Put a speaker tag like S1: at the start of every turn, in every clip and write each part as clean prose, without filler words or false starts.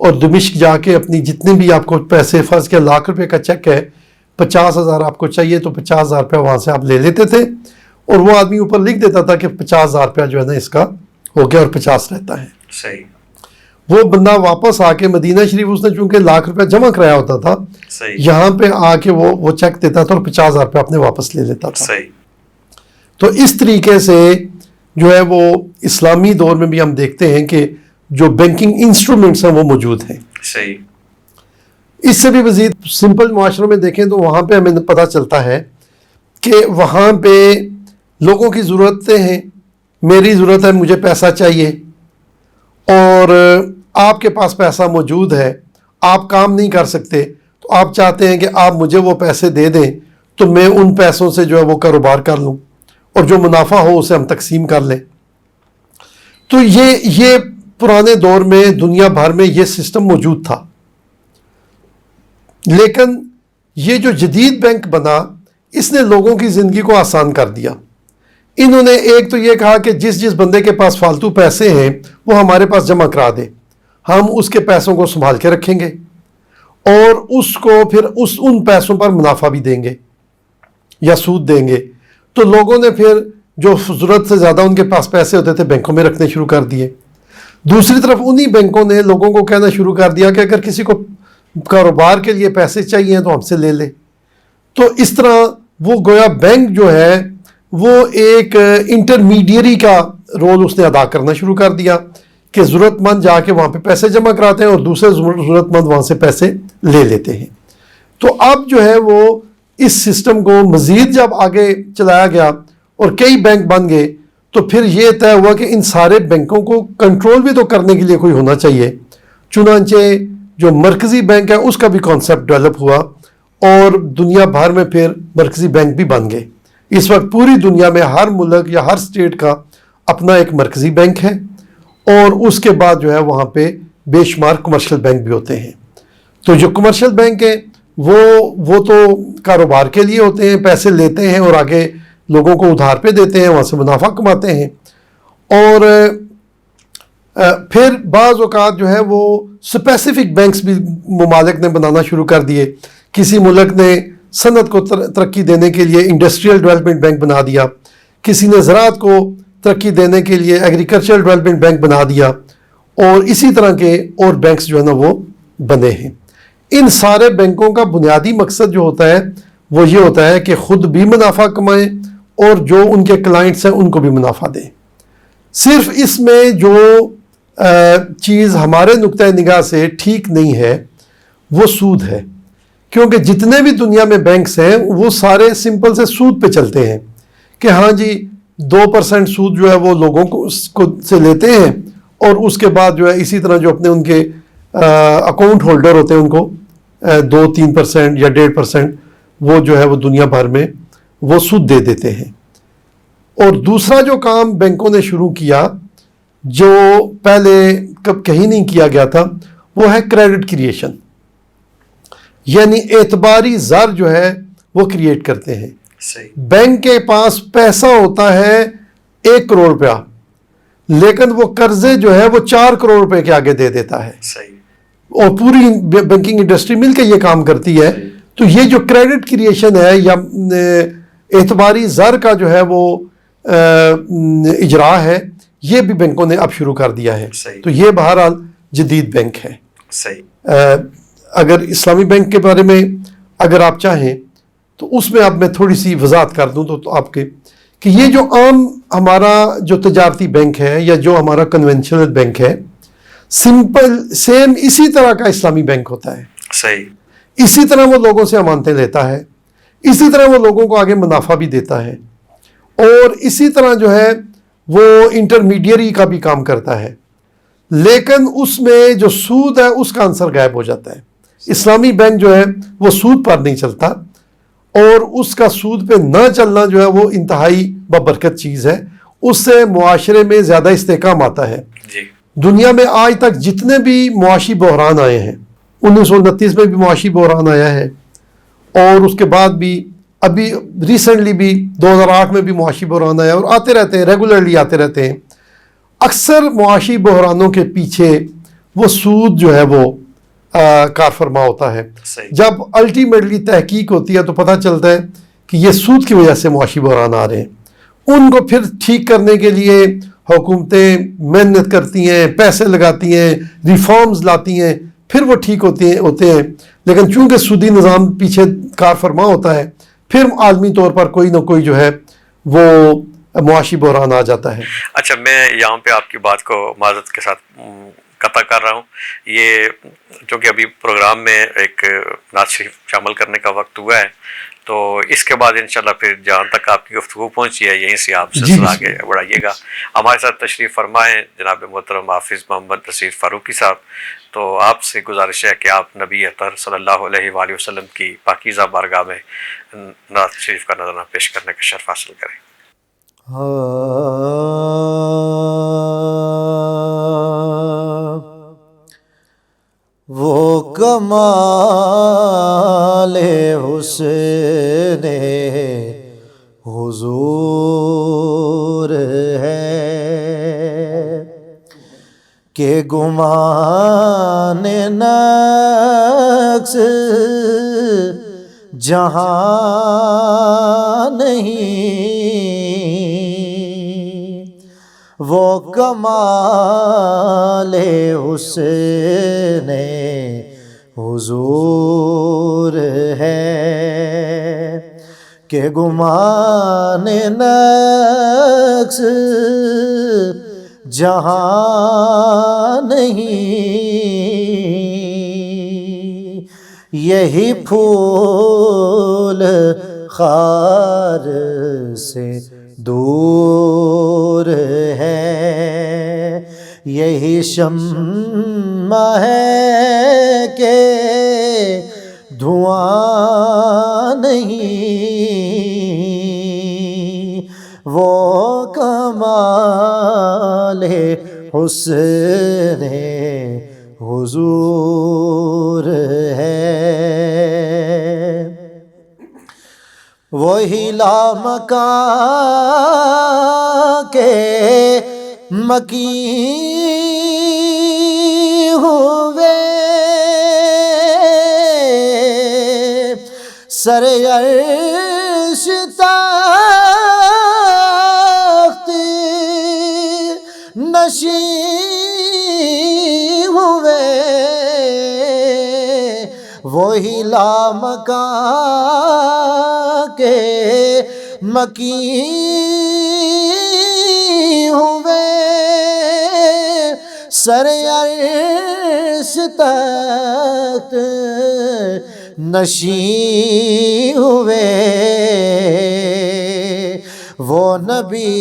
S1: اور دمشق جا کے اپنی جتنے بھی آپ کو پیسے، فرض کے 1,00,000 کا چیک ہے، 50,000 آپ کو چاہیے تو 50,000 روپیہ وہاں سے آپ لے لیتے تھے، اور وہ آدمی اوپر لکھ دیتا تھا کہ 50,000 روپیہ جو ہے نا اس کا ہو گیا، اور 50 رہتا ہے.
S2: صحیح.
S1: وہ بندہ واپس آ کے مدینہ شریف اس نے چونکہ 1,00,000 روپیہ جمع کرایا ہوتا تھا، یہاں پہ آ کے وہ چیک دیتا تھا اور 50,000 روپیہ اپنے واپس لے لیتا تھا.
S2: صحیح.
S1: تو اس طریقے سے جو ہے وہ اسلامی دور میں بھی ہم دیکھتے ہیں کہ جو بینکنگ انسٹرومنٹس ہیں وہ موجود ہیں.
S2: صحیح.
S1: اس سے بھی مزید سمپل معاشروں میں دیکھیں تو وہاں پہ ہمیں پتہ چلتا ہے کہ وہاں پہ لوگوں کی ضرورتیں ہیں. میری ضرورت ہے، مجھے پیسہ چاہیے، اور آپ کے پاس پیسہ موجود ہے، آپ کام نہیں کر سکتے، تو آپ چاہتے ہیں کہ آپ مجھے وہ پیسے دے دیں تو میں ان پیسوں سے جو ہے وہ کاروبار کر لوں، اور جو منافع ہو اسے ہم تقسیم کر لیں. تو یہ پرانے دور میں دنیا بھر میں یہ سسٹم موجود تھا. لیکن یہ جو جدید بینک بنا، اس نے لوگوں کی زندگی کو آسان کر دیا. انہوں نے ایک تو یہ کہا کہ جس بندے کے پاس فالتو پیسے ہیں وہ ہمارے پاس جمع کرا دے، ہم اس کے پیسوں کو سنبھال کے رکھیں گے، اور اس کو پھر ان پیسوں پر منافع بھی دیں گے یا سود دیں گے. تو لوگوں نے پھر جو ضرورت سے زیادہ ان کے پاس پیسے ہوتے تھے بینکوں میں رکھنے شروع کر دیے. دوسری طرف انہی بینکوں نے لوگوں کو کہنا شروع کر دیا کہ اگر کسی کو کاروبار کے لیے پیسے چاہیے تو ہم سے لے لے. تو اس طرح وہ گویا بینک جو ہے وہ ایک انٹرمیڈیری کا رول اس نے ادا کرنا شروع کر دیا کہ ضرورت مند جا کے وہاں پہ پیسے جمع کراتے ہیں اور دوسرے ضرورت مند وہاں سے پیسے لے لیتے ہیں. تو اب جو ہے وہ اس سسٹم کو مزید جب آگے چلایا گیا اور کئی بینک بن گئے تو پھر یہ طے ہوا کہ ان سارے بینکوں کو کنٹرول بھی تو کرنے کے لیے کوئی ہونا چاہیے. چنانچہ جو مرکزی بینک ہے اس کا بھی کانسیپٹ ڈیولپ ہوا اور دنیا بھر میں پھر مرکزی بینک بھی بن گئے. اس وقت پوری دنیا میں ہر ملک یا ہر سٹیٹ کا اپنا ایک مرکزی بینک ہے، اور اس کے بعد جو ہے وہاں پہ بے شمار کمرشل بینک بھی ہوتے ہیں. تو جو کمرشل بینک ہیں وہ تو کاروبار کے لیے ہوتے ہیں، پیسے لیتے ہیں اور آگے لوگوں کو ادھار پہ دیتے ہیں، وہاں سے منافع کماتے ہیں. اور پھر بعض اوقات جو ہے وہ اسپیسیفک بینکس بھی ممالک نے بنانا شروع کر دیے. کسی ملک نے صنعت کو ترقی دینے کے لیے انڈسٹریل ڈیولپمنٹ بینک بنا دیا، کسی نے زراعت کو ترقی دینے کے لیے ایگریکلچرل ڈیولپمنٹ بینک بنا دیا، اور اسی طرح کے اور بینکس جو ہے نا وہ بنے ہیں. ان سارے بینکوں کا بنیادی مقصد جو ہوتا ہے وہ یہ ہوتا ہے کہ خود بھی منافع کمائیں اور جو ان کے کلائنٹس ہیں ان کو بھی منافع دیں. صرف اس میں جو چیز ہمارے نقطۂ نگاہ سے ٹھیک نہیں ہے وہ سود ہے، کیونکہ جتنے بھی دنیا میں بینکس ہیں وہ سارے سمپل سے سود پہ چلتے ہیں کہ ہاں جی 2% سود جو ہے وہ لوگوں کو سے لیتے ہیں، اور اس کے بعد جو ہے اسی طرح جو اپنے ان کے اکاؤنٹ ہولڈر ہوتے ہیں ان کو 2-3% یا 1.5% وہ جو ہے وہ دنیا بھر میں وہ سود دے دیتے ہیں. اور دوسرا جو کام بینکوں نے شروع کیا جو پہلے کہیں نہیں کیا گیا تھا وہ ہے کریڈٹ کریشن، یعنی اعتباری زر جو ہے وہ کریٹ کرتے ہیں. بینک کے پاس پیسہ ہوتا ہے 1 کروڑ روپیہ، لیکن وہ قرضے جو ہے وہ 4 کروڑ روپے کے آگے دے دیتا ہے، اور پوری بینکنگ انڈسٹری مل کے یہ کام کرتی ہے. تو یہ جو کریڈٹ کریشن ہے یا اعتباری زر کا جو ہے وہ اجرا ہے، یہ بھی بینکوں نے اب شروع کر دیا ہے. تو یہ بہرحال جدید بینک ہے. اگر اسلامی بینک کے بارے میں اگر آپ چاہیں تو اس میں اب میں تھوڑی سی وضاحت کر دوں تو آپ کے کہ یہ جو عام ہمارا جو تجارتی بینک ہے یا جو ہمارا کنونشنل بینک ہے، سمپل سیم اسی طرح کا اسلامی بینک ہوتا ہے. اسی طرح وہ لوگوں سے امانتیں لیتا ہے، اسی طرح وہ لوگوں کو آگے منافع بھی دیتا ہے، اور اسی طرح جو ہے وہ انٹرمیڈیری کا بھی کام کرتا ہے. لیکن اس میں جو سود ہے اس کا عنصر غائب ہو جاتا ہے. اسلامی بینک جو ہے وہ سود پر نہیں چلتا، اور اس کا سود پہ نہ چلنا جو ہے وہ انتہائی بابرکت چیز ہے. اس سے معاشرے میں زیادہ استحکام آتا ہے. دنیا میں آج تک جتنے بھی معاشی بحران آئے ہیں، 1929 میں بھی معاشی بحران آیا ہے، اور اس کے بعد بھی ابھی ریسنٹلی بھی 2008 میں بھی معاشی بحران آیا، اور آتے رہتے ہیں، ریگولرلی آتے رہتے ہیں. اکثر معاشی بحرانوں کے پیچھے وہ سود جو ہے وہ کار فرما ہوتا ہے.
S2: صحیح.
S1: جب الٹیمیٹلی تحقیق ہوتی ہے تو پتہ چلتا ہے کہ یہ سود کی وجہ سے معاشی بحران آ رہے ہیں. ان کو پھر ٹھیک کرنے کے لیے حکومتیں محنت کرتی ہیں, پیسے لگاتی ہیں, ریفارمز لاتی ہیں, پھر وہ ٹھیک ہوتے ہیں. لیکن چونکہ سودی نظام پیچھے کار فرما ہوتا ہے, پھر عالمی طور پر کوئی نہ کوئی جو ہے وہ معاشی بحران آ جاتا ہے.
S2: اچھا, میں یہاں پہ آپ کی بات کو معذرت کے ساتھ قطع کر رہا ہوں. یہ چونکہ ابھی پروگرام میں ایک نعت شریف شامل کرنے کا وقت ہوا ہے, تو اس کے بعد انشاءاللہ پھر جہاں تک آپ کی گفتگو پہنچی ہے یہیں سے آپ سلسلہ آگے بڑھائیے گا. ہمارے ساتھ تشریف فرمائیں جناب محترم حافظ محمد نصیر فاروقی صاحب. تو آپ سے گزارش ہے کہ آپ نبی اطہر صلی اللہ علیہ وآلہ وسلم کی پاکیزہ بارگاہ میں نعت شریف کا نذرانہ پیش کرنے کا شرف حاصل کریں.
S3: وہ کمال حسن حضور ہے کہ گمان نقص جہاں نہیں. وہ کمال حسن حضور ہے کہ گمان نقص جہاں نہیں. یہی پھول خار سے دور ہے, یہی شمع ہے کہ دھواں نہیں. وہ کمال حسن حضور ہے. وہی لامکاں کے مکین ہوئے, سر عرش تخت نشین ہوئے. وہی لامکاں کے مکین ہوئے, سر عرش تخت نشین ہوئے. وہ نبی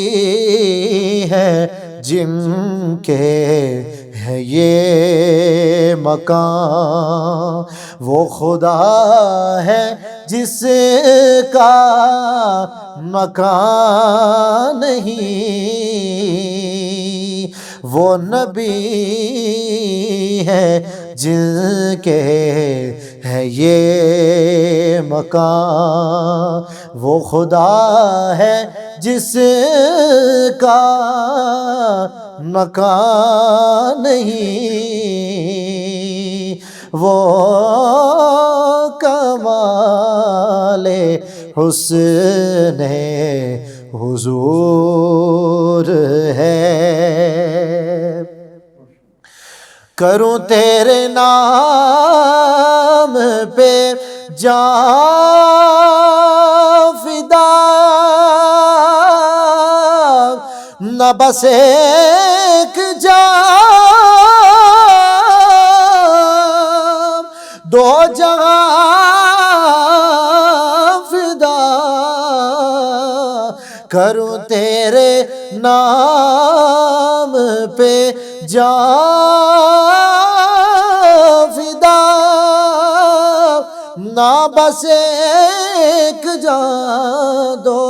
S3: ہیں جن کے ہے یہ مکان, وہ خدا ہے جس کا مکان نہیں. وہ نبی ہے جن کے ہے یہ مکان, وہ خدا ہے جس کا مکان نہیں. وہ کمال حسن حضور ہے. کروں تیرے نام پہ جان فدا, نہ بس ایک جان دو جہاں فدا. کروں تیرے نام پہ جان فدا, نہ بس ایک جان دو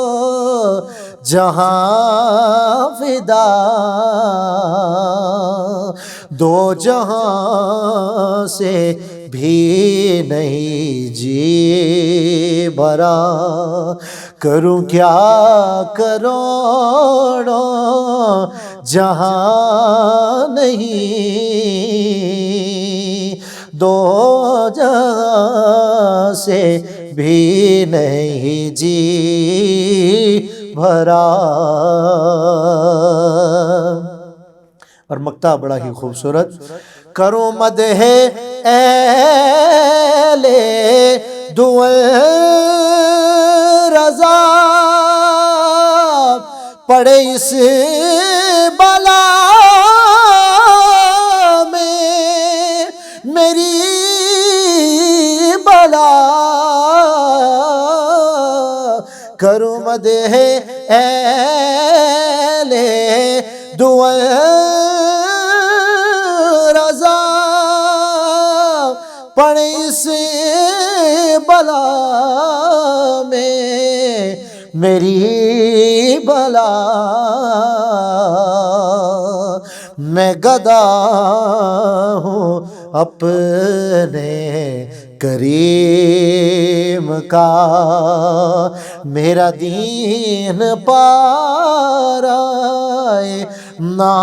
S3: جہاں فدا. دو جہاں سے بھی نہیں جی بھرا, کروں کیا کروڑوں جہاں نہیں، دو جہاں سے بھی نہیں جی بھرا. اور مقطع بڑا ہی خوبصورت. کروں مدح اہل دو رضا، پڑے اس بلا میں میری بلا. کروں مدح اہل دو رضا، پڑے اس بلا میں میری بلا. میں گدا ہوں اپنے کریم کا، میرا دین پارائے نہ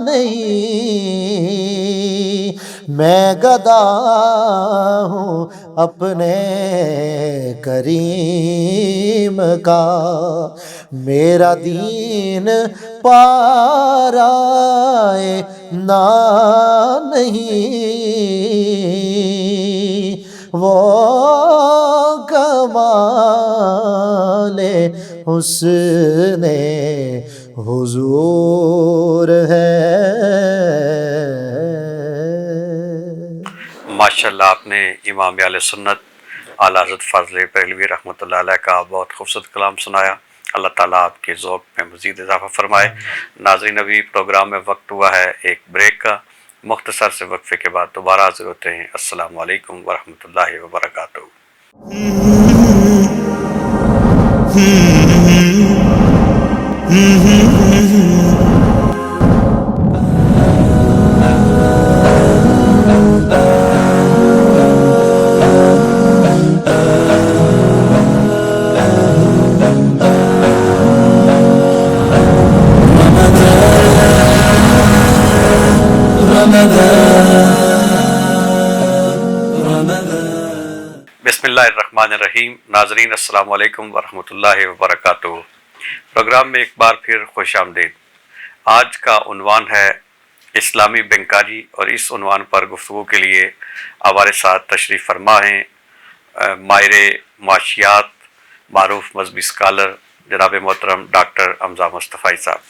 S3: نہیں. میں گدا ہوں اپنے کریم کا، میرا دین پارائے نہ نہیں. وہ کمال حسن حضور ہے.
S2: ماشاءاللہ آپ نے امام اہل سنت اعلیٰ حضرت فاضل بریلوی رحمۃ اللہ علیہ کا بہت خوبصورت کلام سنایا. اللہ تعالیٰ آپ کے ذوق میں مزید اضافہ فرمائے. ناظرین ابھی پروگرام میں وقت ہوا ہے ایک بریک کا. مختصر سے وقفے کے بعد دوبارہ حاضر ہوتے ہیں. السلام علیکم ورحمۃ اللہ وبرکاتہ. بسم اللہ الرحمن الرحیم. ناظرین السلام علیکم ورحمۃ اللہ وبرکاتہ. پروگرام میں ایک بار پھر خوش آمدید. آج کا عنوان ہے اسلامی بینکاری، اور اس عنوان پر گفتگو کے لیے ہمارے ساتھ تشریف فرما ہیں ماہر معاشیات، معروف مذہبی اسکالر جناب محترم ڈاکٹر حمزہ مصطفی صاحب.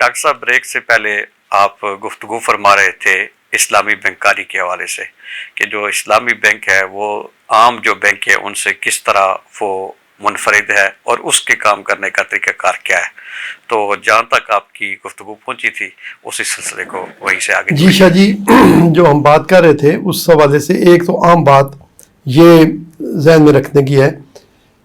S2: ڈاکٹر صاحب، بریک سے پہلے آپ گفتگو فرما رہے تھے اسلامی بینکاری کے حوالے سے کہ جو اسلامی بینک ہے وہ عام جو بینک ہے ان سے کس طرح وہ منفرد ہے اور اس کے کام کرنے کا طریقہ کار کیا ہے. تو جہاں تک آپ کی گفتگو پہنچی تھی اسی سلسلے کو وہیں سے آگے.
S1: جی شاہ جی، جو ہم بات کر رہے تھے اس حوالے سے ایک تو عام بات یہ ذہن میں رکھنے کی ہے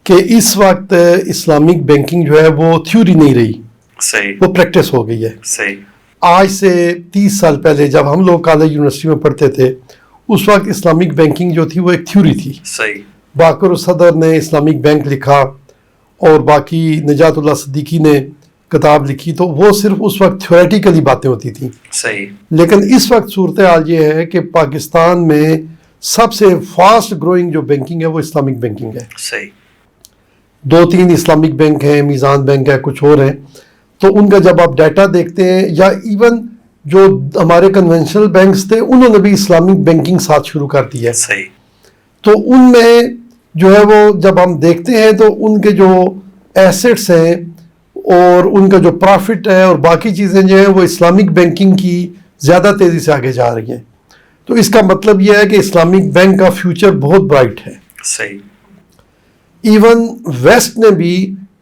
S1: کہ اس وقت اسلامک بینکنگ جو ہے وہ تھیوری نہیں رہی،
S2: صحیح،
S1: وہ پریکٹس ہو گئی ہے.
S2: صحیح.
S1: آج سے 30 سال پہلے جب ہم لوگ کالج یونیورسٹی میں پڑھتے تھے اس وقت اسلامک بینکنگ جو تھی وہ ایک تھیوری تھی.
S2: صحیح.
S1: باقر صدر نے اسلامک بینک لکھا اور باقی نجات اللہ صدیقی نے کتاب لکھی، تو وہ صرف اس وقت تھیوریٹیکلی باتیں ہوتی تھیں.
S2: صحیح.
S1: لیکن اس وقت صورتحال یہ ہے کہ پاکستان میں سب سے فاسٹ گروئنگ جو بینکنگ ہے وہ اسلامک بینکنگ ہے.
S2: صحیح.
S1: 2-3 اسلامک بینک ہیں، میزان بینک ہے، کچھ اور ہیں. تو ان کا جب آپ ڈیٹا دیکھتے ہیں، یا ایون جو ہمارے کنونشنل بینکس تھے انہوں نے بھی اسلامک بینکنگ ساتھ شروع کر دی ہے.
S2: صحیح.
S1: تو ان میں جو ہے وہ جب ہم دیکھتے ہیں تو ان کے جو ایسٹس ہیں اور ان کا جو پروفٹ ہے اور باقی چیزیں جو ہیں وہ اسلامک بینکنگ کی زیادہ تیزی سے آگے جا رہی ہیں. تو اس کا مطلب یہ ہے کہ اسلامک بینک کا فیوچر بہت برائٹ ہے.
S2: صحیح.
S1: ایون ویسٹ نے بھی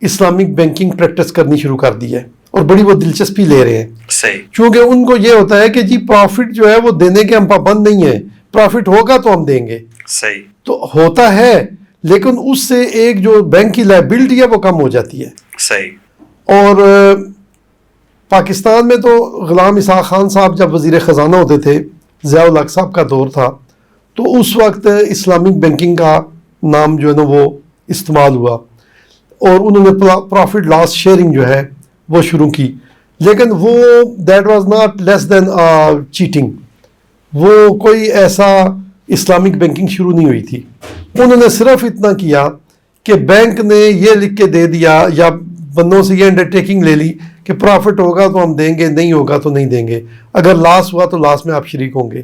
S1: اسلامک بینکنگ پریکٹس کرنی شروع کر دی ہے اور بڑی وہ دلچسپی لے رہے ہیں.
S2: صحیح.
S1: چونکہ ان کو یہ ہوتا ہے کہ جی پروفٹ جو ہے وہ دینے کے ہم پابند نہیں ہیں، پروفٹ ہوگا تو ہم دیں گے.
S2: صحیح.
S1: تو ہوتا ہے لیکن اس سے ایک جو بینک کی لائبلٹی ہے وہ کم ہو جاتی ہے.
S2: صحیح.
S1: اور پاکستان میں تو غلام اسحاق خان صاحب جب وزیر خزانہ ہوتے تھے، ضیاء الحق صاحب کا دور تھا، تو اس وقت اسلامک بینکنگ کا نام جو ہے نا وہ استعمال ہوا اور انہوں نے پروفٹ لاس شیئرنگ جو ہے وہ شروع کی. لیکن وہ that was not less than cheating. وہ کوئی ایسا اسلامک بینکنگ شروع نہیں ہوئی تھی. انہوں نے صرف اتنا کیا کہ بینک نے یہ لکھ کے دے دیا یا بندوں سے یہ انڈرٹیکنگ لے لی کہ پروفٹ ہوگا تو ہم دیں گے, نہیں ہوگا تو نہیں دیں گے, اگر لاس ہوا تو لاس میں آپ شریک ہوں گے.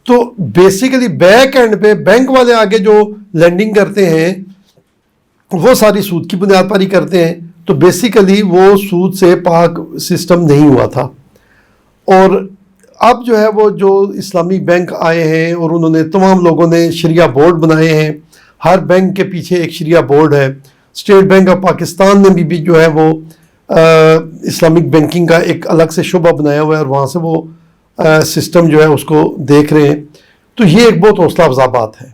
S1: تو بیسیکلی بیک اینڈ پہ بینک والے آگے جو لینڈنگ کرتے ہیں وہ ساری سود کی بنیاد پر ہی کرتے ہیں. تو بیسیکلی وہ سود سے پاک سسٹم نہیں ہوا تھا. اور اب جو ہے وہ جو اسلامی بینک آئے ہیں اور انہوں نے تمام لوگوں نے شریعہ بورڈ بنائے ہیں. ہر بینک کے پیچھے ایک شریعہ بورڈ ہے. اسٹیٹ بینک آف پاکستان نے بھی جو ہے وہ اسلامک بینکنگ کا ایک الگ سے شعبہ بنایا ہوا ہے اور وہاں سے وہ سسٹم جو ہے اس کو دیکھ رہے ہیں. تو یہ ایک بہت حوصلہ افزا بات ہے.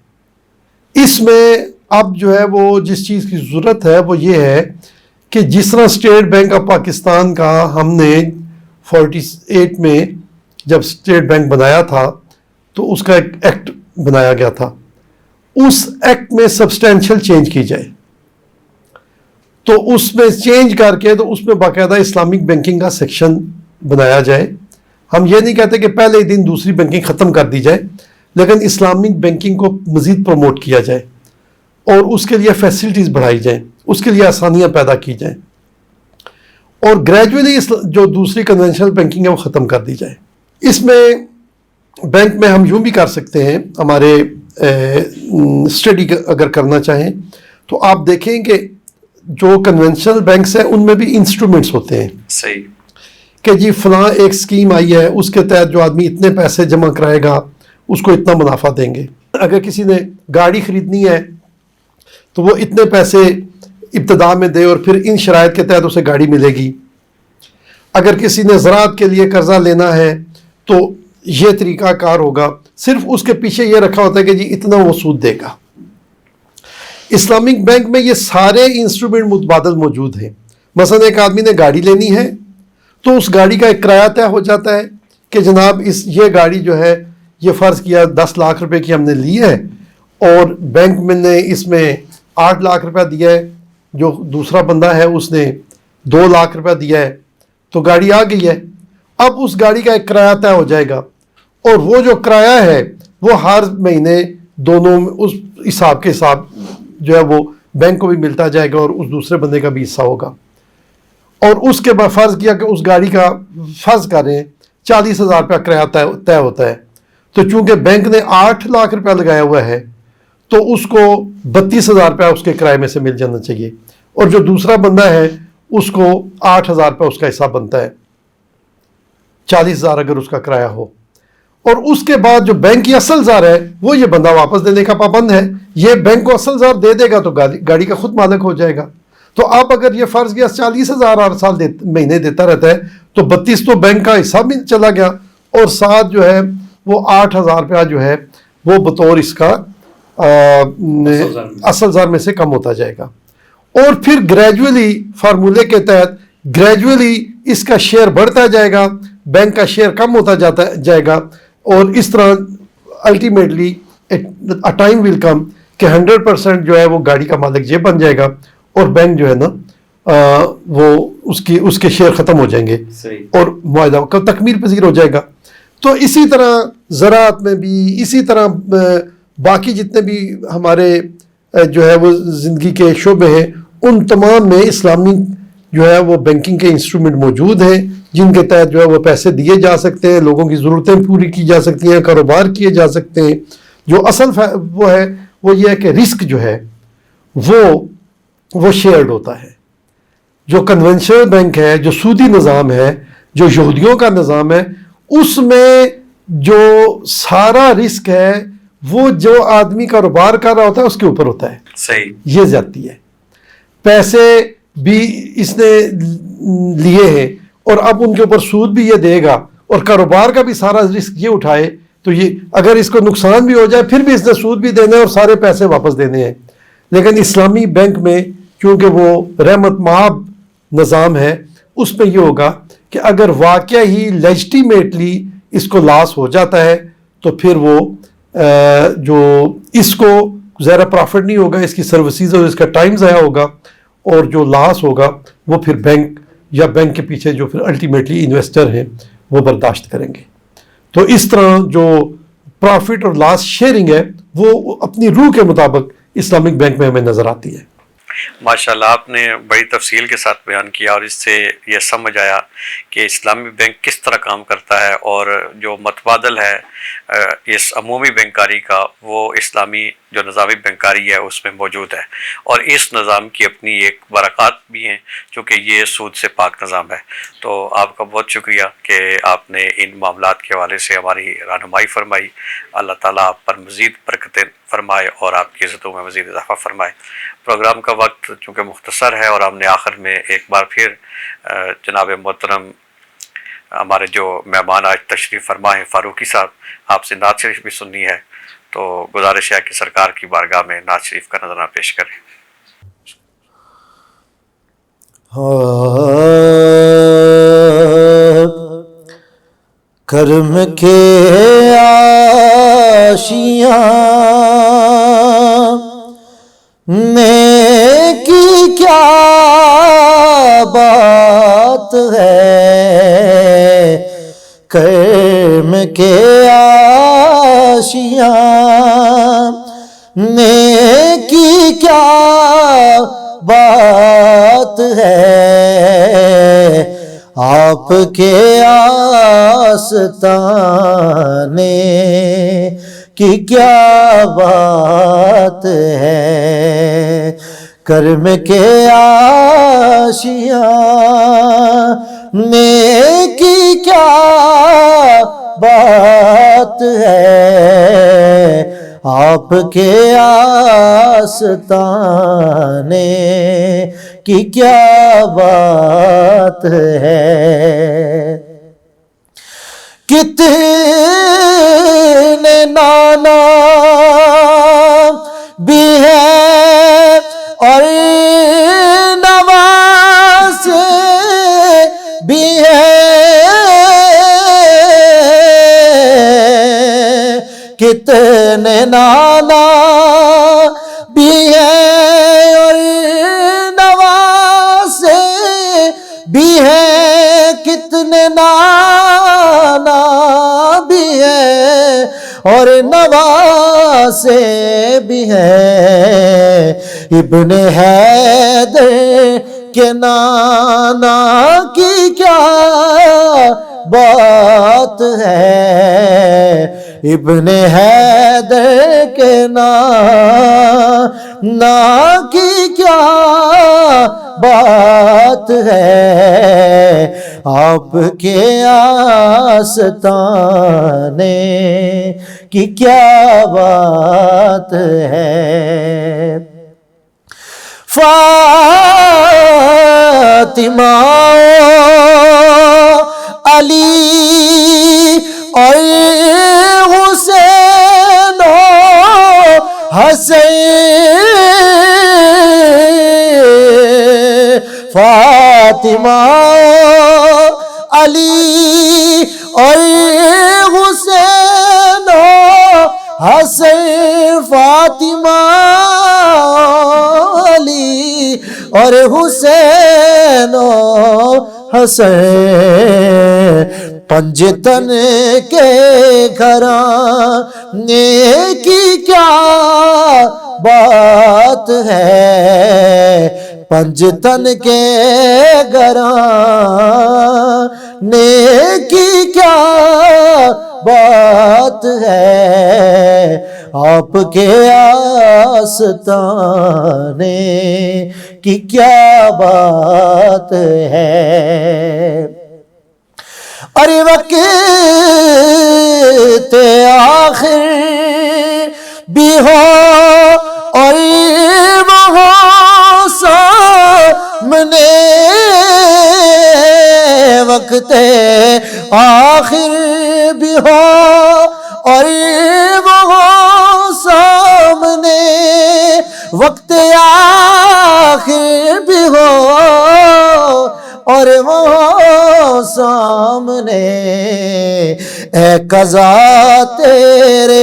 S1: اس میں اب جو ہے وہ جس چیز کی ضرورت ہے وہ یہ ہے کہ جس طرح اسٹیٹ بینک آف پاکستان کا ہم نے 48 میں جب اسٹیٹ بینک بنایا تھا تو اس کا ایک ایکٹ بنایا گیا تھا, اس ایکٹ میں سبسٹینشیل چینج کی جائے. تو اس میں چینج کر کے تو اس میں باقاعدہ اسلامک بینکنگ کا سیکشن بنایا جائے. ہم یہ نہیں کہتے کہ پہلے ہی دن دوسری بینکنگ ختم کر دی جائے, لیکن اسلامک بینکنگ کو مزید پروموٹ کیا جائے اور اس کے لیے فیسلٹیز بڑھائی جائیں, اس کے لیے آسانیاں پیدا کی جائیں اور گریجولی جو دوسری کنونشنل بینکنگ ہے وہ ختم کر دی جائے. اس میں بینک میں ہم یوں بھی کر سکتے ہیں, ہمارے اسٹڈی اگر کرنا چاہیں تو آپ دیکھیں کہ جو کنونشنل بینکس ہیں ان میں بھی انسٹرومنٹس ہوتے ہیں.
S2: صحیح.
S1: کہ جی فلاں ایک اسکیم آئی ہے, اس کے تحت جو آدمی اتنے پیسے جمع کرائے گا اس کو اتنا منافع دیں گے. اگر کسی نے گاڑی خریدنی ہے تو وہ اتنے پیسے ابتدا میں دے اور پھر ان شرائط کے تحت اسے گاڑی ملے گی. اگر کسی نے زراعت کے لیے قرضہ لینا ہے تو یہ طریقہ کار ہوگا. صرف اس کے پیچھے یہ رکھا ہوتا ہے کہ جی اتنا وہ سود دے گا. اسلامک بینک میں یہ سارے انسٹرومنٹ متبادل موجود ہیں. مثلا ایک آدمی نے گاڑی لینی ہے تو اس گاڑی کا ایک کرایہ طے ہو جاتا ہے کہ جناب یہ گاڑی جو ہے یہ فرض کیا 10 لاکھ روپے کی ہم نے لی ہے اور بینک میں نے اس میں 8 لاکھ روپیہ دیا ہے, جو دوسرا بندہ ہے اس نے 2 لاکھ روپیہ دیا ہے, تو گاڑی آ گئی ہے. اب اس گاڑی کا ایک کرایہ طے ہو جائے گا اور وہ جو کرایہ ہے وہ ہر مہینے دونوں اس حساب کے حساب جو ہے وہ بینک کو بھی ملتا جائے گا اور اس دوسرے بندے کا بھی حصہ ہوگا. اور اس کے بعد فرض کیا کہ اس گاڑی کا فرض کریں 40,000 روپیہ کرایہ طے ہوتا ہے, تو چونکہ بینک نے 8 لاکھ روپیہ لگایا ہوا ہے تو اس کو 32,000 روپیہ اس کے کرائے میں سے مل جانا چاہیے, اور جو دوسرا بندہ ہے اس کو 8,000 روپیہ اس کا حصہ بنتا ہے, 40,000 اگر اس کا کرایہ ہو. اور اس کے بعد جو بینک کی اصل زار ہے وہ یہ بندہ واپس دینے کا پابند ہے. یہ بینک کو اصل زار دے دے گا تو گاڑی کا خود مالک ہو جائے گا. تو آپ اگر یہ فرض کیا 40,000 ہر سال مہینے دیتا رہتا ہے تو 32 تو بینک کا حصہ بھی چلا گیا اور ساتھ جو ہے وہ 8,000 روپیہ جو ہے وہ بطور اس کا اصل زار میں سے کم ہوتا جائے گا. اور پھر گریجولی فارمولے کے تحت گریجولی اس کا شیئر بڑھتا جائے گا, بینک کا شیئر کم ہوتا جائے گا, اور اس طرح الٹیمیٹلی ٹائم ول کم کہ 100% جو ہے وہ گاڑی کا مالک یہ بن جائے گا اور بینک جو ہے نا وہ اس کے شیئر ختم ہو جائیں گے اور معاہدہ کا تکمیل پذیر ہو جائے گا. تو اسی طرح زراعت میں بھی, اسی طرح باقی جتنے بھی ہمارے جو ہے وہ زندگی کے شعبے ہیں ان تمام میں اسلامی جو ہے وہ بینکنگ کے انسٹرومنٹ موجود ہیں جن کے تحت جو ہے وہ پیسے دیے جا سکتے ہیں, لوگوں کی ضرورتیں پوری کی جا سکتی ہیں, کاروبار کیے جا سکتے ہیں. جو اصل وہ ہے وہ یہ ہے کہ رسک جو ہے وہ شیئرڈ ہوتا ہے. جو کنونشنل بینک ہے, جو سودی نظام ہے, جو یہودیوں کا نظام ہے, اس میں جو سارا رسک ہے وہ جو آدمی کاروبار کر رہا ہوتا ہے اس کے اوپر ہوتا ہے.
S2: صحیح.
S1: یہ زیادتی ہے. پیسے بھی اس نے لیے ہیں اور اب ان کے اوپر سود بھی یہ دے گا اور کاروبار کا بھی سارا رسک یہ اٹھائے, تو یہ اگر اس کو نقصان بھی ہو جائے پھر بھی اس نے سود بھی دینا ہے اور سارے پیسے واپس دینے ہیں. لیکن اسلامی بینک میں چونکہ وہ رحمت مآب نظام ہے اس میں یہ ہوگا کہ اگر واقعہ ہی لیجٹیمیٹلی اس کو لاس ہو جاتا ہے تو پھر وہ جو اس کو زیادہ پرافٹ نہیں ہوگا, اس کی سروسز اور اس کا ٹائم ضائع ہوگا, اور جو لاس ہوگا وہ پھر بینک یا بینک کے پیچھے جو پھر الٹیمیٹلی انویسٹر ہیں وہ برداشت کریں گے. تو اس طرح جو پروفٹ اور لاس شیئرنگ ہے وہ اپنی روح کے مطابق اسلامک بینک میں ہمیں نظر آتی ہے.
S2: ماشاءاللہ آپ نے بڑی تفصیل کے ساتھ بیان کیا اور اس سے یہ سمجھ آیا کہ اسلامی بینک کس طرح کام کرتا ہے اور جو متبادل ہے اس عمومی بینکاری کا وہ اسلامی جو نظامی بینکاری ہے اس میں موجود ہے اور اس نظام کی اپنی ایک برکات بھی ہیں چونکہ یہ سود سے پاک نظام ہے. تو آپ کا بہت شکریہ کہ آپ نے ان معاملات کے حوالے سے ہماری رہنمائی فرمائی. اللہ تعالیٰ آپ پر مزید برکتیں فرمائے اور آپ کی عزتوں میں مزید اضافہ فرمائے. پروگرام کا وقت چونکہ مختصر ہے اور ہم نے آخر میں ایک بار پھر جناب محترم ہمارے جو مہمان آج تشریف فرما ہیں فاروقی صاحب آپ سے نعت شریف بھی سننی ہے تو گزارش ہے کہ سرکار کی بارگاہ میں نعت شریف کا نذرانہ پیش کریں.
S3: کرم کے آشیاں نیکی کیا بات ہے، کرم کے آشیاں نیکی کیا بات ہے، آپ کے آستانے کی کیا بات ہے، کرم کے آشیاں نیکی کیا بات ہے، آپ کے آستانے کی کیا بات ہے. کتنے نانا بھی ہیں اور نواز بھی ہیں، کتنے نانا بھی ہیں اور نواز بھی ہیں، کتنے نانا بھی ہیں اور نواسے بھی ہیں، ابن حیدر کے نانا کی کیا بات ہے، ابن حیدر کے نانا کی کیا بات ہے، آپ کے آستانے کی کیا بات ہے. فاطمہ علی اور حسین و حسین، فاطمہ علی اور حسین و حسین، فاطمہ علی اور حسین و حسین، پنجتن کے گھرانے کی کیا بات ہے، پنجتن کے گھرانے کی کیا بات ہے، آپ کے آستانے کی کیا بات ہے. ارے وقت آخر بھی ہو اور وہاں سامنے، وقت آخر بھی ہو اور وہاں سامنے، وقت آخر بھی ہو اور وہاں سامنے، اے قضا تیرے